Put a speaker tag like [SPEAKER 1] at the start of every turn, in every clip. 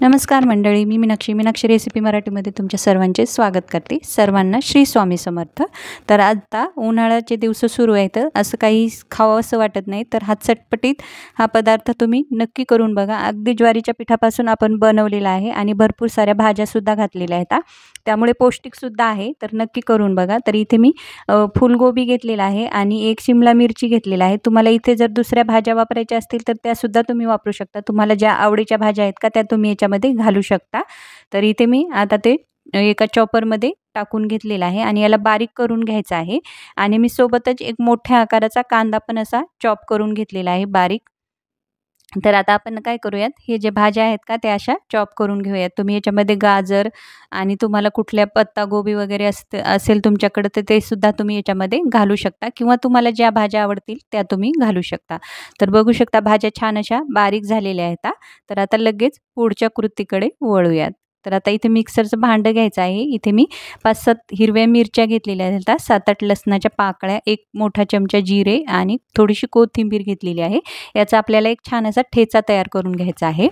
[SPEAKER 1] नमस्कार मंडळी, मी मीनाक्षी रेसिपी मराठीमध्ये तुमच्या सर्वांचे स्वागत करते. सर्वांना श्री स्वामी समर्थ. तर आता उन्हाळ्याचे दिवस सुरू आहेत, असं काही खावंसं वाटत नाही, तर हा चटपटीत हा पदार्थ तुम्ही नक्की करून बघा. अगदी ज्वारीच्या पिठापासून आपण बनवलेला आहे आणि भरपूर साऱ्या भाज्यासुद्धा घातलेल्या आहेत, त्यामुळे पौष्टिकसुद्धा आहे. तर नक्की करून बघा. तर इथे मी फुलगोबी घेतलेला आहे आणि एक शिमला मिरची घेतलेला आहे. तुम्हाला इथे जर दुसऱ्या भाज्या वापरायच्या असतील तर त्यासुद्धा तुम्ही वापरू शकता. तुम्हाला ज्या आवडीच्या भाज्या आहेत का त्या तुम्ही याच्यामध्ये घालू शकता. तर इथे मी आता ते एका चॉपरमध्ये टाकून घेतलेलं आहे आणि याला बारीक करून घ्यायचं आहे. आणि मी सोबतच एक मोठ्या आकाराचा कांदा पण असा चॉप करून घेतलेला आहे बारीक. तर आता आपण काय करूयात, हे जे भाज्या आहेत का त्या अशा चॉप करून घेऊयात. तुम्ही याच्यामध्ये गाजर आणि तुम्हाला कुठल्या पत्तागोबी वगैरे असेल तुमच्याकडे तर ते सुद्धा तुम्ही याच्यामध्ये घालू शकता किंवा तुम्हाला ज्या भाज्या आवडतील त्या तुम्ही घालू शकता. तर बघू शकता भाज्या छान अशा बारीक झालेल्या आहेत. तर आता लगेच पुढच्या कृतीकडे वळूयात. तर आता इथे मिक्सरचं भांडं घ्यायचं आहे. इथे मी 5-7 हिरव्या मिरच्या घेतलेल्या आहेत, 7-8 लसणाच्या पाकळ्या, 1 मोठा चमचा जिरे आणि थोडीशी कोथिंबीर घेतलेली आहे. याचा आपल्याला एक छान असा ठेचा तयार करून घ्यायचा आहे.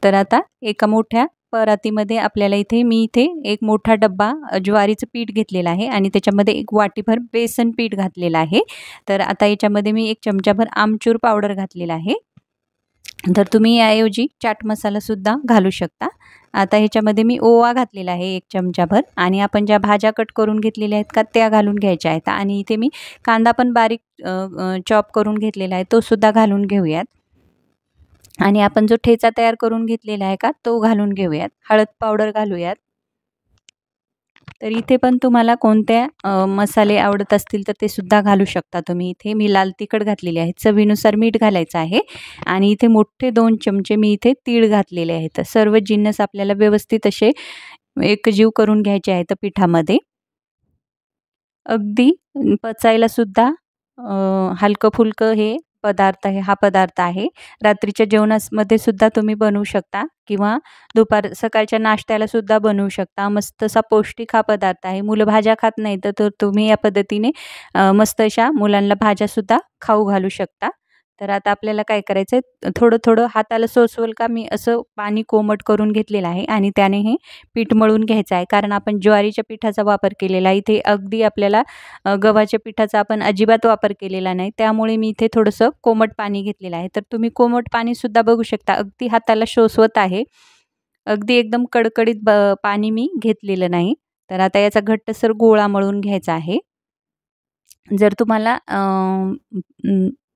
[SPEAKER 1] तर आता एका मोठ्या परातीमध्ये आपल्याला मी इथे एक मोठा डब्बा ज्वारीचं पीठ घेतलेलं आहे आणि त्याच्यामध्ये 1 वाटीभर बेसन पीठ घातलेलं आहे. तर आता याच्यामध्ये मी 1 चमचाभर आमचूर पावडर घातलेला आहे. तर तुम्ही याऐवजी चाट मसालासुद्धा घालू शकता. आता ह्याच्यामध्ये मी ओवा घातलेला आहे 1 चमचाभर आणि आपण ज्या भाज्या कट करून घेतलेल्या आहेत का त्या घालून घ्यायच्या आहेत. आणि इथे मी कांदा पण बारीक चॉप करून घेतलेला आहे, तो सुद्धा घालून घेऊयात. आणि आपण जो ठेचा तयार करून घेतलेला आहे का तो घालून घेऊयात. हळद पावडर घालूयात. तर इथे पण तुम्हाला कोणत्या मसाले आवडत असतील तर ते सुद्धा घालू शकता तुम्ही. इथे मी लाल तिखट घातलेले आहे, चवीनुसार मीठ घालायचं आहे आणि इथे मोठे 2 चमचे मी इथे तीळ घातलेले आहेत. सर्व जिन्नस आपल्याला व्यवस्थित असे एकजीव करून घ्यायचे आहेत पिठामध्ये. अगदी पचायला सुद्धा हलकं फुलकं हे पदार्थ आहे, हा पदार्थ आहे. रात्रीच्या जेवणामध्ये सुद्धा तुम्ही बनवू शकता किंवा सकाळच्या नाश्त्याला सुद्धा बनवू शकता. मस्त असा पौष्टिक हा पदार्थ आहे. मुलं भाज्या खात नाही तर तुम्ही या पद्धतीने मस्त अशा मुलांना भाज्यासुद्धा खाऊ घालू शकता. तर आता आपल्याला काय करायचं आहे, थोडं हाताला सोसवल का मी असं पाणी कोमट करून घेतलेलं आहे आणि त्याने हे पीठ मळून घ्यायचं आहे. कारण आपण ज्वारीच्या पिठाचा वापर केलेला आहे. इथे अगदी आपल्याला गव्हाच्या पिठाचा आपण अजिबात वापर केलेला नाही, त्यामुळे मी इथे थोडंसं कोमट पाणी घेतलेलं आहे. तर तुम्ही कोमट पाणीसुद्धा बघू शकता, अगदी हाताला शोषवत आहे. अगदी एकदम कडकडीत पाणी मी घेतलेलं नाही. तर आता याचा घट्टसर गोळा मळून घ्यायचा आहे. जर तुम्हाला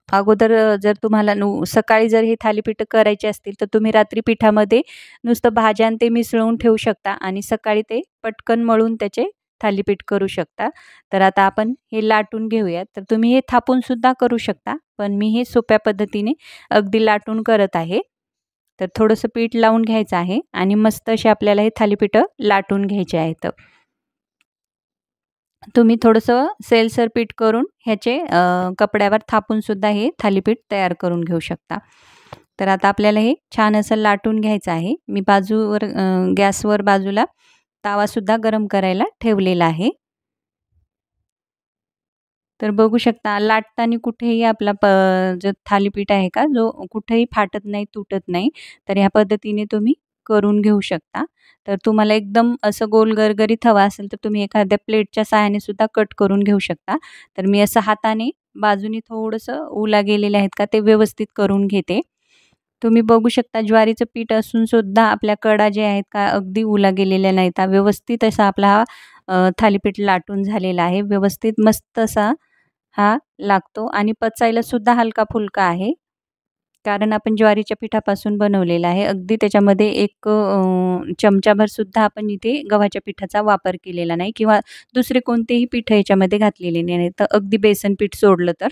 [SPEAKER 1] अगोदर जर तुम्हाला सकाळी जर हे थालीपीठ करायचे असतील तर तुम्ही रात्री पिठामध्ये नुसतं भाज्या ते मिसळून ठेवू शकता आणि सकाळी ते पटकन मळून त्याचे थालीपीठ करू शकता. तर आता आपण हे लाटून घेऊयात. तर तुम्ही हे थापून सुद्धा करू शकता, पण मी हे सोप्या पद्धतीने अगदी लाटून करत आहे. तर थोडंसं पीठ लावून घ्यायचं आहे आणि मस्त असे आपल्याला हे थालीपीठं लाटून घ्यायचे आहेत. तुम्ही थोडंसं सैलसर पीठ करून ह्याचे कपड्यावर थापून सुद्धा हे थालीपीठ तयार करून घेऊ शकता. तर आता आपल्याला हे छान असं लाटून घ्यायचं आहे. मी गॅसवर बाजूला तावासुद्धा गरम करायला ठेवलेला आहे. तर बघू शकता लाटताना कुठेही आपला जो थालीपीठ आहे का जो कुठेही फाटत नाही, तुटत नाही. तर ह्या पद्धतीने तुम्ही करून घेऊ शकता. तर तुम्हाला एकदम असं गोल गरगरीत हवा असेल तर तुम्ही एखाद्या प्लेटच्या साहाय्याने सुद्धा कट करून घेऊ शकता. तर मी असं हाताने बाजूनी थोडंसं उला गेलेले आहेत का ते व्यवस्थित करून घेते. तुम्ही बघू शकता ज्वारीचं पीठ असून सुद्धा आपल्या कडा जे आहेत का अगदी उला गेलेल्या नाहीत. व्यवस्थित असा आपला थालीपीठ लाटून झालेला आहे. व्यवस्थित मस्त असा हा लागतो आणि पचायला सुद्धा हलका-फुलका आहे. कारण आपण ज्वारीच्या पिठापासून बनवलेला आहे. अगदी त्याच्यामध्ये 1 चमचाभर सुद्धा आपण इथे गव्हाच्या पिठाचा वापर केलेला नाही किंवा दुसरे कोणतेही पीठ याच्यामध्ये घातलेले नाही. तर अगदी बेसन पीठ सोडलं तर.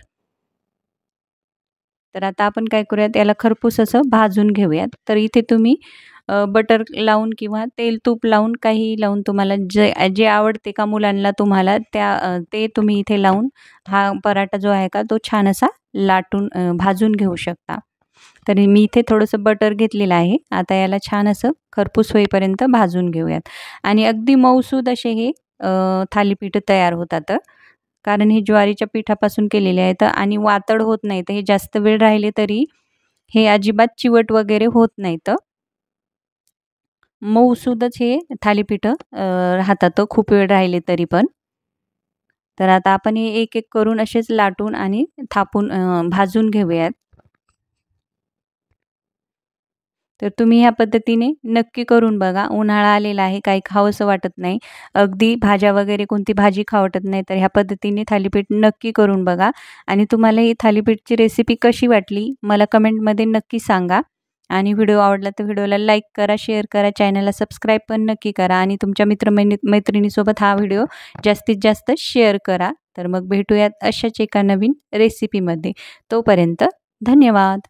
[SPEAKER 1] तर आता आपण काय करूयात, याला खरपूस असं भाजून घेऊयात. तर इथे तुम्ही बटर लावून किंवा तेल तूप लावून काहीही लावून तुम्हाला जे जे आवडते का मुलांना तुम्हाला ते तुम्ही इथे लावून हा पराठा जो आहे का तो छान असा लाटून भाजून घेऊ शकता. तर मी इथे थोडंसं बटर घेतलेलं आहे. आता याला छान असं खरपूस होईपर्यंत भाजून घेऊयात आणि अगदी मऊसूद असे हे थालीपीठ तयार होतात. कारण हे ज्वारीच्या पिठापासून केलेले आहेत आणि वातड होत नाही. तर हे जास्त वेळ राहिले तरी हे अजिबात चिवट वगैरे होत नाहीत. मऊसूदच हे थालीपीठं राहतात खूप वेळ राहिले तरी पण. तर आता आपण हे एक-एक करून असेच लाटून आणि थापून भाजून घेऊयात. तर तुम्ही ह्या पद्धतीने नक्की करून बघा. उन्हाळा आलेला आहे, काही खावंसं वाटत नाही. अगदी भाज्या वगैरे कोणती भाजी खावं वाटत नाही, तर ह्या पद्धतीने थालीपीठ नक्की करून बघा. आणि तुम्हाला ही थालीपीठची रेसिपी कशी वाटली मला कमेंटमध्ये नक्की सांगा. आणि व्हिडिओ आवडला तर व्हिडिओला लाईक करा, शेअर करा, चॅनलला सबस्क्राईब पण नक्की करा आणि तुमच्या मैत्रिणीसोबत हा व्हिडिओ जास्तीत जास्त शेअर करा. तर मग भेटूयात अशाच एका नवीन रेसिपीमध्ये. तोपर्यंत धन्यवाद.